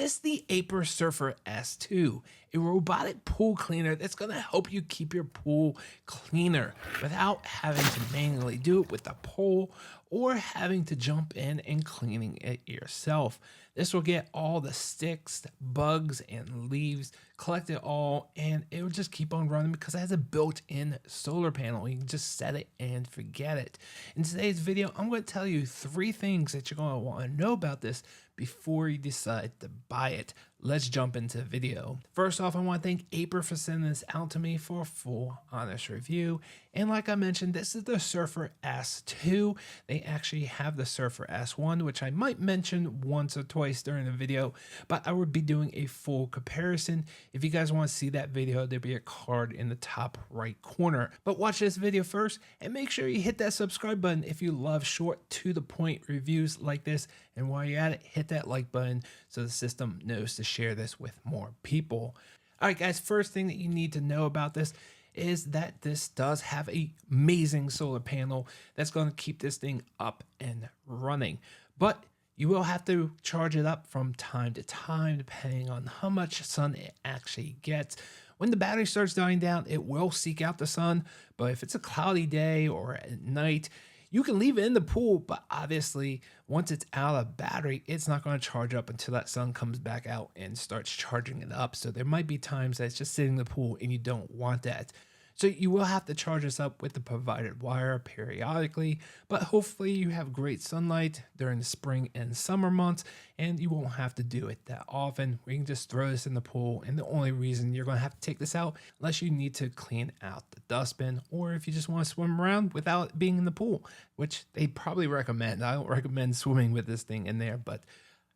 This is the Aiper Surfer S2, a robotic pool cleaner that's going to help you keep your pool cleaner without having to manually do it with a pole or having to jump in and cleaning it yourself. This will get all the sticks, bugs, and leaves, collect it all, and it will just keep on running because it has a built-in solar panel. You can just set it and forget it. In today's video, I'm going to tell you 3 things that you're going to want to know about this before you decide to buy it. Let's jump into the video. First off, I want to thank Aiper for sending this out to me for a full, honest review. And like I mentioned, this is the Surfer S2. They actually have the Surfer S1, which I might mention once or twice during the video, but I would be doing a full comparison. If you guys want to see that video, there'll be a card in the top right corner. But watch this video first and make sure you hit that subscribe button if you love short to the point reviews like this. And while you're at it, hit that like button so the system knows to share this with more people. All right, guys, first thing that you need to know about this is that this does have an amazing solar panel that's going to keep this thing up and running. But you will have to charge it up from time to time, depending on how much sun it actually gets. When the battery starts dying down, it will seek out the sun, but if it's a cloudy day or at night, you can leave it in the pool, but obviously once it's out of battery, it's not going to charge up until that sun comes back out and starts charging it up. So there might be times that it's just sitting in the pool and you don't want that. So you will have to charge this up with the provided wire periodically, but hopefully you have great sunlight during the spring and summer months and you won't have to do it that often. We can just throw this in the pool, and the only reason you're going to have to take this out unless you need to clean out the dustbin or if you just want to swim around without being in the pool, which they probably recommend. I don't recommend swimming with this thing in there, but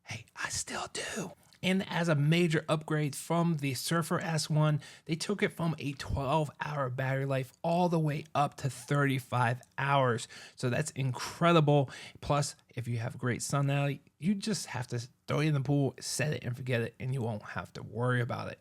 hey, I still do. And as a major upgrade from the Surfer S1, they took it from a 12-hour battery life all the way up to 35 hours. So that's incredible. Plus, if you have great sun out, you just have to throw it in the pool, set it and forget it, and you won't have to worry about it.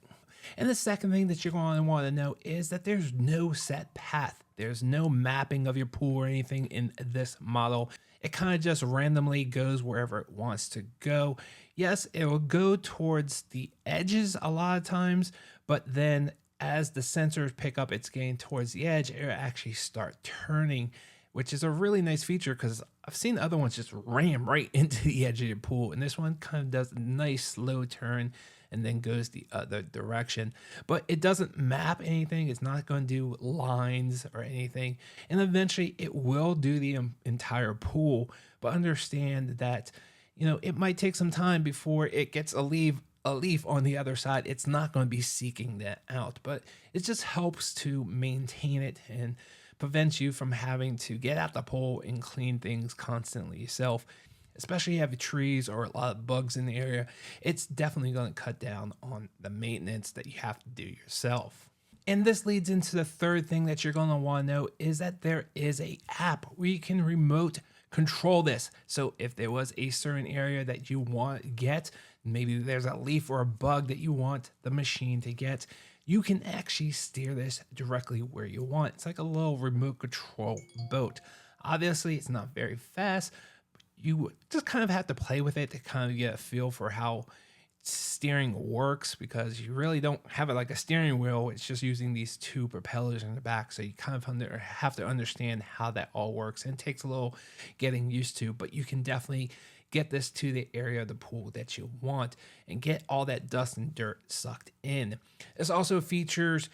And the second thing that you're going to want to know is that there's no set path. There's no mapping of your pool or anything in this model. It kind of just randomly goes wherever it wants to go. Yes, it will go towards the edges a lot of times, but then as the sensors pick up it's getting towards the edge, it will actually start turning, which is a really nice feature because I've seen other ones just ram right into the edge of your pool, and this one kind of does a nice slow turn and then goes the other direction. But it doesn't map anything. It's not going to do lines or anything. And eventually it will do the entire pool. But understand that, you know, it might take some time before it gets a leaf on the other side. It's not going to be seeking that out, but it just helps to maintain it and prevents you from having to get out the pool and clean things constantly yourself. Especially if you have trees or a lot of bugs in the area, it's definitely going to cut down on the maintenance that you have to do yourself. And this leads into the third thing that you're going to want to know is that there is an app where you can remote control this. So if there was a certain area that you want to get, maybe there's a leaf or a bug that you want the machine to get, you can actually steer this directly where you want. It's like a little remote control boat. Obviously, it's not very fast. You just kind of have to play with it to kind of get a feel for how steering works, because you really don't have it like a steering wheel. It's just using these 2 propellers in the back. So you kind of have to understand how that all works, and it takes a little getting used to, but you can definitely get this to the area of the pool that you want and get all that dust and dirt sucked in. This also features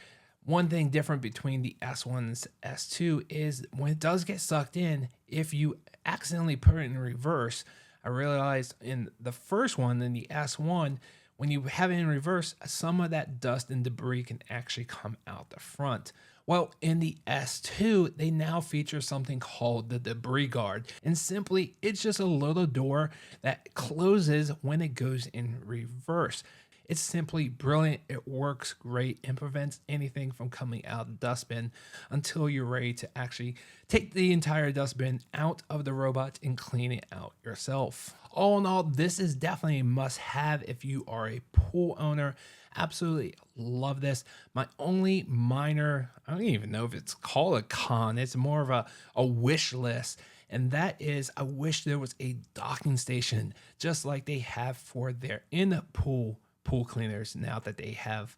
one thing different between the S1 and S2 is when it does get sucked in, if you accidentally put it in reverse, I realized in the first one, in the S1, when you have it in reverse, some of that dust and debris can actually come out the front. Well, in the S2, they now feature something called the debris guard. And simply, it's just a little door that closes when it goes in reverse. It's simply brilliant. It works great and prevents anything from coming out of the dustbin until you're ready to actually take the entire dustbin out of the robot and clean it out yourself. All in all, this is definitely a must-have if you are a pool owner. Absolutely love this. My only minor, I don't even know if it's called a con, it's more of a wish list, and that is I wish there was a docking station just like they have for their in-pool pool cleaners now that they have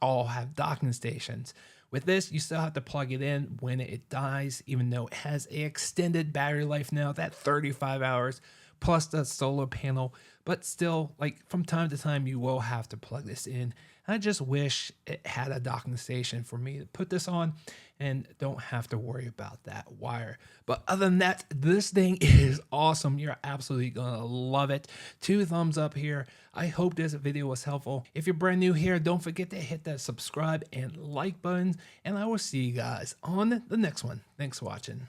all have docking stations. With this, you still have to plug it in when it dies, even though it has a extended battery life now, that 35 hours plus the solar panel. But still, like from time to time, you will have to plug this in. I just wish it had a docking station for me to put this on and don't have to worry about that wire. But other than that, this thing is awesome. You're absolutely gonna love it. 2 thumbs up here. I hope this video was helpful. If you're brand new here, don't forget to hit that subscribe and like button, and I will see you guys on the next one. Thanks for watching.